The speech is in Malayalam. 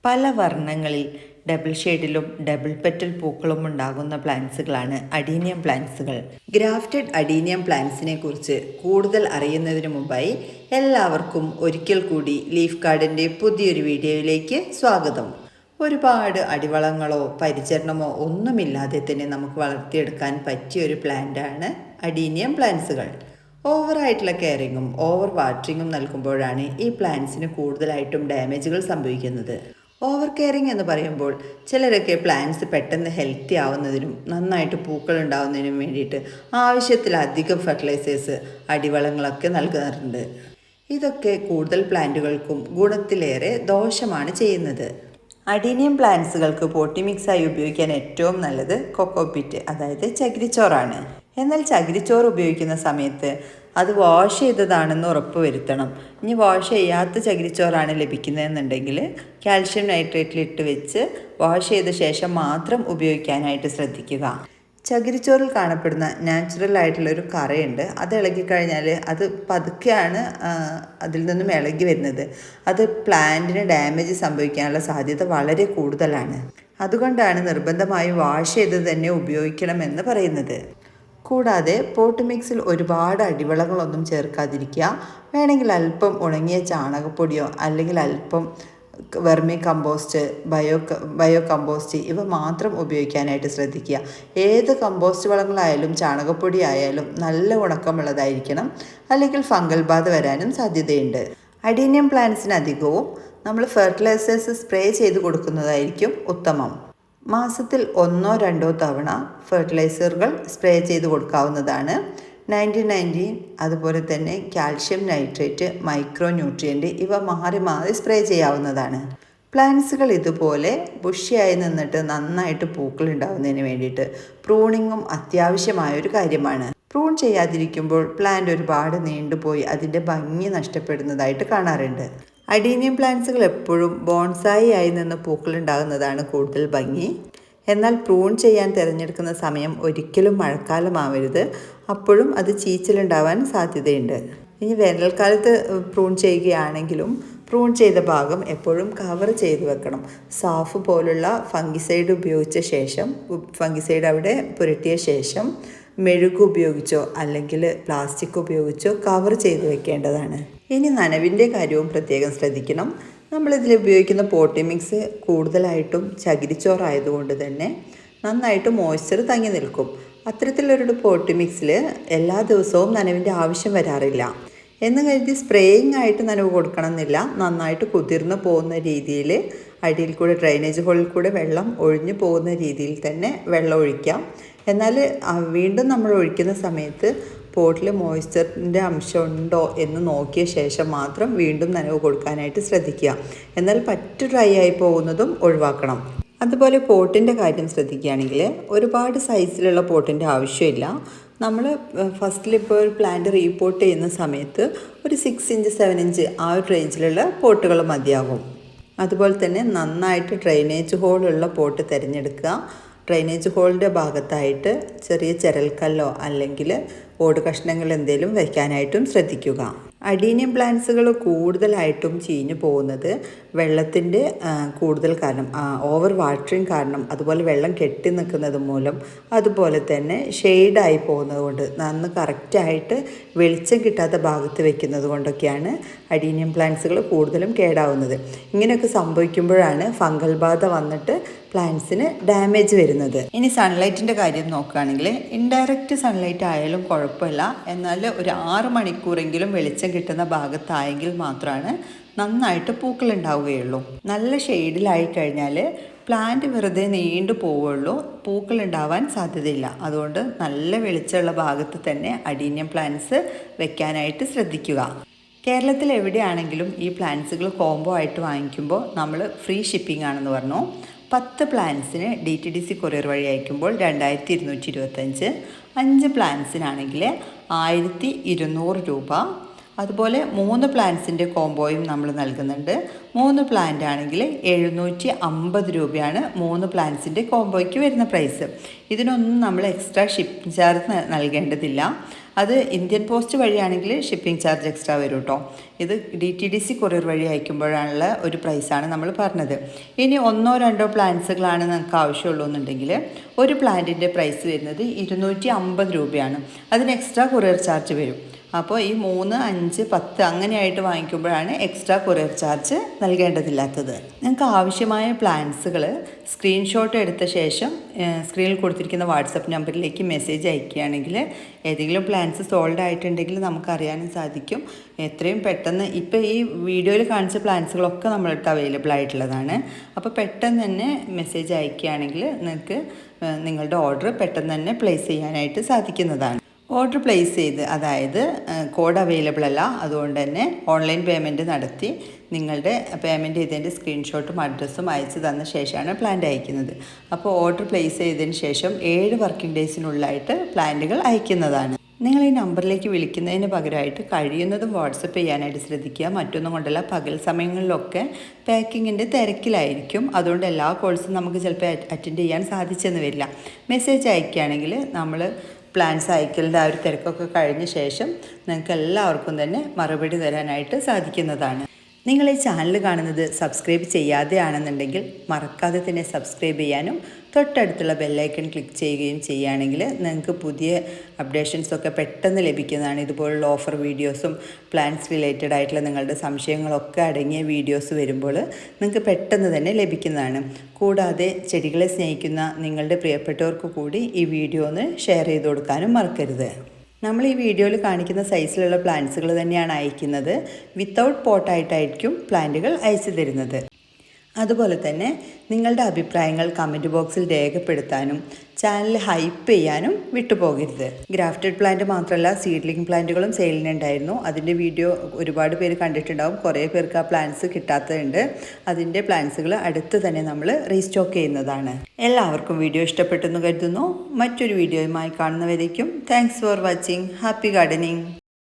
പല വർണ്ണങ്ങളിൽ ഡബിൾ ഷെയ്ഡിലും ഡബിൾ പെറ്റൽ പൂക്കളും ഉണ്ടാകുന്ന പ്ലാന്റ്സുകളാണ് അഡീനിയം പ്ലാന്റ്സുകൾ. ഗ്രാഫ്റ്റഡ് അഡീനിയം പ്ലാന്റ്സിനെ കുറിച്ച് കൂടുതൽ അറിയുന്നതിന് മുമ്പായി എല്ലാവർക്കും ഒരിക്കൽ കൂടി ലീഫ് ഗാർഡൻ്റെ പുതിയൊരു വീഡിയോയിലേക്ക് സ്വാഗതം. ഒരുപാട് അടിവളങ്ങളോ പരിചരണമോ ഒന്നുമില്ലാതെ തന്നെ നമുക്ക് വളർത്തിയെടുക്കാൻ പറ്റിയൊരു പ്ലാന്റാണ് അഡീനിയം പ്ലാന്റ്സുകൾ. ഓവറായിട്ടുള്ള കെയറിങ്ങും ഓവർ വാട്ടറിങ്ങും നൽകുമ്പോഴാണ് ഈ പ്ലാന്റ്സിന് കൂടുതലായിട്ടും ഡാമേജുകൾ സംഭവിക്കുന്നത്. ഓവർ കെയറിങ് എന്ന് പറയുമ്പോൾ ചിലരൊക്കെ പ്ലാന്റ്സ് പെട്ടെന്ന് ഹെൽത്തി ആവുന്നതിനും നന്നായിട്ട് പൂക്കൾ ഉണ്ടാവുന്നതിനും വേണ്ടിയിട്ട് ആവശ്യത്തിലധികം ഫെർട്ടിലൈസേഴ്സ് അടിവളങ്ങളൊക്കെ നൽകാറുണ്ട്. ഇതൊക്കെ കൂടുതൽ പ്ലാന്റുകൾക്കും ഗുണത്തിലേറെ ദോഷമാണ് ചെയ്യുന്നത്. അഡീനിയം പ്ലാന്റ്സുകൾക്ക് പോട്ടി മിക്സായി ഉപയോഗിക്കാൻ ഏറ്റവും നല്ലത് കൊക്കോപിറ്റ്, അതായത് ചകിരിച്ചോറാണ്. എന്നാൽ ചകിരിച്ചോറ് ഉപയോഗിക്കുന്ന സമയത്ത് അത് വാഷ് ചെയ്തതാണെന്ന് ഉറപ്പ് വരുത്തണം. ഇനി വാഷ് ചെയ്യാത്ത ചകിരിച്ചോറാണ് ലഭിക്കുന്നതെന്നുണ്ടെങ്കിൽ കാൽഷ്യം നൈട്രേറ്റിലിട്ട് വെച്ച് വാഷ് ചെയ്ത ശേഷം മാത്രം ഉപയോഗിക്കാനായിട്ട് ശ്രദ്ധിക്കുക. ചകിരിച്ചോറിൽ കാണപ്പെടുന്ന നാച്ചുറൽ ആയിട്ടുള്ളൊരു കറയുണ്ട്. അത് ഇളകിക്കഴിഞ്ഞാൽ അത് പതുക്കെയാണ് അതിൽ നിന്നും ഇളകി വരുന്നത്. അത് പ്ലാന്റിന് ഡാമേജ് സംഭവിക്കാനുള്ള സാധ്യത വളരെ കൂടുതലാണ്. അതുകൊണ്ടാണ് നിർബന്ധമായും വാഷ് ചെയ്ത് തന്നെ ഉപയോഗിക്കണമെന്ന് പറയുന്നത്. കൂടാതെ പോട്ട് മിക്സിൽ ഒരുപാട് അടിവളങ്ങളൊന്നും ചേർക്കാതിരിക്കുക. വേണമെങ്കിൽ അല്പം ഉണങ്ങിയ ചാണകപ്പൊടിയോ അല്ലെങ്കിൽ അല്പം വെർമി കമ്പോസ്റ്റ്, ബയോ കമ്പോസ്റ്റ് ഇവ മാത്രം ഉപയോഗിക്കാനായിട്ട് ശ്രദ്ധിക്കുക. ഏത് കമ്പോസ്റ്റ് വളങ്ങളായാലും ചാണകപ്പൊടി ആയാലും നല്ല ഉണക്കമുള്ളതായിരിക്കണം, അല്ലെങ്കിൽ ഫംഗൽ ബാധ വരാനും സാധ്യതയുണ്ട്. അഡീനിയം പ്ലാന്റ്സിന് അധികവും നമ്മൾ ഫെർട്ടിലൈസേഴ്സ് സ്പ്രേ ചെയ്ത് കൊടുക്കുന്നതായിരിക്കും ഉത്തമം. മാസത്തിൽ 1-2 തവണ ഫെർട്ടിലൈസറുകൾ സ്പ്രേ ചെയ്ത് കൊടുക്കാവുന്നതാണ്. 90-90, അതുപോലെ തന്നെ കാൽഷ്യം നൈട്രേറ്റ്, മൈക്രോ ന്യൂട്രിയൻ്റ് ഇവ മാറി മാറി സ്പ്രേ ചെയ്യാവുന്നതാണ്. പ്ലാന്റ്സുകൾ ഇതുപോലെ ബുഷിയായി നിന്നിട്ട് നന്നായിട്ട് പൂക്കൾ ഉണ്ടാകുന്നതിന് വേണ്ടിയിട്ട് പ്രൂണിങ്ങും അത്യാവശ്യമായൊരു കാര്യമാണ്. പ്രൂൺ ചെയ്യാതിരിക്കുമ്പോൾ പ്ലാന്റ് ഒരുപാട് നീണ്ടുപോയി അതിൻ്റെ ഭംഗി നഷ്ടപ്പെടുന്നതായിട്ട് കാണാറുണ്ട്. അഡീനിയം പ്ലാന്റ്സുകൾ എപ്പോഴും ബോൺസായി ആയി നിന്ന് പൂക്കൾ ഉണ്ടാകുന്നതാണ് കൂടുതൽ ഭംഗി. എന്നാൽ പ്രൂൺ ചെയ്യാൻ തിരഞ്ഞെടുക്കുന്ന സമയം ഒരിക്കലും മഴക്കാലമാവരുത്. അപ്പോഴും അത് ചീച്ചിലുണ്ടാവാൻ സാധ്യതയുണ്ട്. ഇനി വേനൽക്കാലത്ത് പ്രൂൺ ചെയ്യുകയാണെങ്കിലും പ്രൂൺ ചെയ്ത ഭാഗം എപ്പോഴും കവർ ചെയ്ത് വെക്കണം. സാഫ് പോലുള്ള ഫംഗിസൈഡ് ഉപയോഗിച്ച ശേഷം, ഫംഗിസൈഡ് അവിടെ പുരട്ടിയ ശേഷം മെഴുക് ഉപയോഗിച്ചോ അല്ലെങ്കിൽ പ്ലാസ്റ്റിക് ഉപയോഗിച്ചോ കവർ ചെയ്ത് വെക്കേണ്ടതാണ്. ഇനി നനവിൻ്റെ കാര്യവും പ്രത്യേകം ശ്രദ്ധിക്കണം. നമ്മളിതിൽ ഉപയോഗിക്കുന്ന പോട്ടി മിക്സ് കൂടുതലായിട്ടും ചകിരിച്ചോറായതുകൊണ്ട് തന്നെ നന്നായിട്ട് മോയ്സ്ചർ തങ്ങി നിൽക്കും. അത്തരത്തിലൊരു പോട്ടി മിക്സിൽ എല്ലാ ദിവസവും നനവിൻ്റെ ആവശ്യം വരാറില്ല. എന്ന് കരുതി സ്പ്രേയിങ് ആയിട്ട് നനവ് കൊടുക്കണം എന്നില്ല. നന്നായിട്ട് കുതിർന്ന് പോകുന്ന രീതിയിൽ അടിയിൽ കൂടെ ഡ്രൈനേജ് ഹോളിൽ കൂടെ വെള്ളം ഒഴിഞ്ഞു പോകുന്ന രീതിയിൽ തന്നെ വെള്ളം ഒഴിക്കാം. എന്നാൽ വീണ്ടും നമ്മൾ ഒഴിക്കുന്ന സമയത്ത് പോട്ടിൽ മോയ്സ്ചറിൻ്റെ അംശം ഉണ്ടോ എന്ന് നോക്കിയ ശേഷം മാത്രം വീണ്ടും നനവ് കൊടുക്കാനായിട്ട് ശ്രദ്ധിക്കുക. എന്നാൽ പറ്റു ഡ്രൈ ആയി പോകുന്നതും ഒഴിവാക്കണം. അതുപോലെ പോട്ടിൻ്റെ കാര്യം ശ്രദ്ധിക്കുകയാണെങ്കിൽ ഒരുപാട് സൈസിലുള്ള പോട്ടിൻ്റെ ആവശ്യമില്ല. നമ്മൾ ഫസ്റ്റിലിപ്പോൾ ഒരു പ്ലാന്റ് റീപോട്ട് ചെയ്യുന്ന സമയത്ത് ഒരു 6 ഇഞ്ച് 7 ഇഞ്ച് ആ ഒരു റേഞ്ചിലുള്ള പോട്ടുകൾ മതിയാകും. അതുപോലെ തന്നെ നന്നായിട്ട് ഡ്രൈനേജ് ഹോളുള്ള പോട്ട് തിരഞ്ഞെടുക്കുക. ഡ്രൈനേജ് ഹോളിൻ്റെ ഭാഗത്തായിട്ട് ചെറിയ ചിരൽക്കല്ലോ അല്ലെങ്കിൽ ഓട് കഷ്ണങ്ങൾ എന്തെങ്കിലും വയ്ക്കാനായിട്ടും ശ്രദ്ധിക്കുക. അഡീനിയം പ്ലാന്റ്സുകൾ കൂടുതലായിട്ടും ചീഞ്ഞു പോകുന്നത് വെള്ളത്തിൻ്റെ കൂടുതൽ കാരണം, ഓവർ വാട്ടറിങ് കാരണം, അതുപോലെ വെള്ളം കെട്ടി നിൽക്കുന്നത് മൂലം, അതുപോലെ തന്നെ ഷെയ്ഡായി പോകുന്നത് കൊണ്ട്, നന്ന് കറക്റ്റായിട്ട് വെളിച്ചം കിട്ടാത്ത ഭാഗത്ത് വെക്കുന്നത് കൊണ്ടൊക്കെയാണ് അഡീനിയം പ്ലാന്റ്സുകൾ കൂടുതലും കേടാവുന്നത്. ഇങ്ങനെയൊക്കെ സംഭവിക്കുമ്പോഴാണ് ഫംഗൽ ബാധ വന്നിട്ട് പ്ലാന്റ്സിന് ഡാമേജ് വരുന്നത്. ഇനി സൺലൈറ്റിൻ്റെ കാര്യം നോക്കുകയാണെങ്കിൽ ഇൻഡയറക്റ്റ് സൺലൈറ്റ് ആയാലും കുഴപ്പമില്ല. എന്നാൽ ഒരു 6 മണിക്കൂറെങ്കിലും വെളിച്ചം കിട്ടുന്ന ഭാഗത്തായെങ്കിൽ മാത്രമാണ് നന്നായിട്ട് പൂക്കൾ ഉണ്ടാവുകയുള്ളൂ. നല്ല ഷെയ്ഡിലായി കഴിഞ്ഞാൽ പ്ലാന്റ് വെറുതെ നീണ്ടു പോവുള്ളൂ, പൂക്കൾ ഉണ്ടാവാൻ സാധ്യതയില്ല. അതുകൊണ്ട് നല്ല വെളിച്ചമുള്ള ഭാഗത്ത് തന്നെ അഡീനിയം പ്ലാന്റ്സ് വെക്കാനായിട്ട് ശ്രദ്ധിക്കുക. കേരളത്തിൽ എവിടെയാണെങ്കിലും ഈ പ്ലാന്റ്സുകൾ കോംബോ ആയിട്ട് വാങ്ങിക്കുമ്പോൾ നമ്മൾ ഫ്രീ ഷിപ്പിംഗ് ആണെന്ന് പറഞ്ഞു. 10 പ്ലാന്റ്സിന് DTDC കൊറിയർ വഴി അയക്കുമ്പോൾ 2225, 5 പ്ലാന്റ്സിനാണെങ്കിൽ 1200 രൂപ, അതുപോലെ 3 പ്ലാന്റ്സിൻ്റെ കോംബോയും നമ്മൾ നൽകുന്നുണ്ട്. 3 പ്ലാന്റ് ആണെങ്കിൽ 750 രൂപയാണ് 3 പ്ലാന്റ്സിൻ്റെ കോംബോയ്ക്ക് വരുന്ന പ്രൈസ്. ഇതിനൊന്നും നമ്മൾ എക്സ്ട്രാ ഷിപ്പിംഗ് ചാർജ് നൽകേണ്ടതില്ല. അത് ഇന്ത്യൻ പോസ്റ്റ് വഴിയാണെങ്കിൽ ഷിപ്പിംഗ് ചാർജ് എക്സ്ട്രാ വരും കേട്ടോ. ഇത് DTDC കൊറിയർ വഴി അയക്കുമ്പോഴാണുള്ള ഒരു പ്രൈസാണ് നമ്മൾ പറഞ്ഞത്. ഇനി 1-2 പ്ലാന്റ്സുകളാണ് നിങ്ങൾക്ക് ആവശ്യമുള്ളൂ എന്നുണ്ടെങ്കിൽ ഒരു പ്ലാന്റിൻ്റെ പ്രൈസ് വരുന്നത് 250 രൂപയാണ്. അതിന് എക്സ്ട്രാ കൊറിയർ ചാർജ് വരും. അപ്പോൾ ഈ 3, 5, 10 അങ്ങനെയായിട്ട് വാങ്ങിക്കുമ്പോഴാണ് എക്സ്ട്രാ കൊറിയർ ചാർജ് നൽകേണ്ടതില്ലാത്തത്. നിങ്ങൾക്ക് ആവശ്യമായ പ്ലാൻസുകൾ സ്ക്രീൻഷോട്ട് എടുത്ത ശേഷം സ്ക്രീനിൽ കൊടുത്തിരിക്കുന്ന വാട്സപ്പ് നമ്പറിലേക്ക് മെസ്സേജ് അയക്കുകയാണെങ്കിൽ ഏതെങ്കിലും പ്ലാൻസ് സോൾഡ് ആയിട്ടുണ്ടെങ്കിൽ നമുക്കറിയാനും സാധിക്കും. എത്രയും പെട്ടെന്ന് ഇപ്പോൾ ഈ വീഡിയോയിൽ കാണിച്ച പ്ലാൻസുകളൊക്കെ നമ്മളടുത്ത് അവൈലബിൾ ആയിട്ടുള്ളതാണ്. അപ്പോൾ പെട്ടെന്ന് തന്നെ മെസ്സേജ് അയക്കുകയാണെങ്കിൽ നിങ്ങൾക്ക് നിങ്ങളുടെ ഓർഡർ പെട്ടെന്ന് തന്നെ പ്ലേസ് ചെയ്യാനായിട്ട് സാധിക്കുന്നതാണ്. ഓർഡർ പ്ലേസ് ചെയ്ത്, അതായത് കോഡ് അവൈലബിൾ അല്ല, അതുകൊണ്ട് തന്നെ ഓൺലൈൻ പേയ്മെൻറ്റ് നടത്തി നിങ്ങളുടെ പേയ്മെൻറ്റ് ചെയ്തതിൻ്റെ സ്ക്രീൻഷോട്ടും അഡ്രസ്സും അയച്ചു തന്ന ശേഷമാണ് പ്ലാന്റ് അയക്കുന്നത്. അപ്പോൾ ഓർഡർ പ്ലേസ് ചെയ്തതിന് ശേഷം 7 വർക്കിംഗ് ഡേയ്സിനുള്ളിലായിട്ട് പ്ലാന്റുകൾ അയക്കുന്നതാണ്. നിങ്ങൾ ഈ നമ്പറിലേക്ക് വിളിക്കുന്നതിന് പകരമായിട്ട് കഴിയുന്നതും വാട്സപ്പ് ചെയ്യാനായിട്ട് ശ്രദ്ധിക്കുക. മറ്റൊന്നും കൊണ്ടല്ല, പകൽ സമയങ്ങളിലൊക്കെ പാക്കിങ്ങിൻ്റെ തിരക്കിലായിരിക്കും. അതുകൊണ്ട് എല്ലാ കോൾസും നമുക്ക് ചിലപ്പോൾ അറ്റൻഡ് ചെയ്യാൻ സാധിച്ചെന്ന് വരില്ല. മെസ്സേജ് അയക്കുകയാണെങ്കിൽ നമ്മൾ പ്ലാൻസ് അയക്കലിൻ്റെ ആ ഒരു തിരക്കൊക്കെ കഴിഞ്ഞ ശേഷം നിങ്ങൾക്ക് എല്ലാവർക്കും തന്നെ മറുപടി തരാനായിട്ട് സാധിക്കുന്നതാണ്. നിങ്ങൾ ഈ ചാനൽ കാണുന്നത് സബ്സ്ക്രൈബ് ചെയ്യാതെ ആണെന്നുണ്ടെങ്കിൽ മറക്കാതെ തന്നെ സബ്സ്ക്രൈബ് ചെയ്യാനും തൊട്ടടുത്തുള്ള ബെല്ലൈക്കൺ ക്ലിക്ക് ചെയ്യുകയും ചെയ്യുകയാണെങ്കിൽ നിങ്ങൾക്ക് പുതിയ അപ്ഡേഷൻസൊക്കെ പെട്ടെന്ന് ലഭിക്കുന്നതാണ്. ഇതുപോലുള്ള ഓഫർ വീഡിയോസും പ്ലാൻസ് റിലേറ്റഡ് ആയിട്ടുള്ള നിങ്ങളുടെ സംശയങ്ങളൊക്കെ അടങ്ങിയ വീഡിയോസ് വരുമ്പോൾ നിങ്ങൾക്ക് പെട്ടെന്ന് തന്നെ ലഭിക്കുന്നതാണ്. കൂടാതെ ചെടികളെ സ്നേഹിക്കുന്ന നിങ്ങളുടെ പ്രിയപ്പെട്ടവർക്ക് കൂടി ഈ വീഡിയോ ഒന്ന് ഷെയർ ചെയ്ത് കൊടുക്കാനും മറക്കരുത്. നമ്മൾ ഈ വീഡിയോയിൽ കാണിക്കുന്ന സൈസിലുള്ള പ്ലാന്റ്സുകൾ തന്നെയാണ് അയക്കുന്നത്. വിത്തൗട്ട് പോട്ടായിട്ടായിരിക്കും പ്ലാന്റുകൾ അയച്ചു തരുന്നത്. അതുപോലെ തന്നെ നിങ്ങളുടെ അഭിപ്രായങ്ങൾ കമൻറ്റ് ബോക്സിൽ രേഖപ്പെടുത്താനും ചാനൽ ഹൈപ്പ് ചെയ്യാനും വിട്ടുപോകരുത്. ഗ്രാഫ്റ്റഡ് പ്ലാന്റ് മാത്രമല്ല, സീഡ്ലിംഗ് പ്ലാന്റുകളും സെയിലിനുണ്ടായിരുന്നു. അതിൻ്റെ വീഡിയോ ഒരുപാട് പേര് കണ്ടിട്ടുണ്ടാവും. കുറേ പേർക്ക് ആ പ്ലാന്റ്സ് കിട്ടാത്തതുണ്ട്. അതിൻ്റെ പ്ലാന്റ്സുകൾ അടുത്ത് തന്നെ നമ്മൾ റീസ്റ്റോക്ക് ചെയ്യുന്നതാണ്. എല്ലാവർക്കും വീഡിയോ ഇഷ്ടപ്പെട്ടെന്ന് കരുതുന്നു. മറ്റൊരു വീഡിയോയുമായി കാണുന്നവരേക്കും thanks for watching. Happy gardening.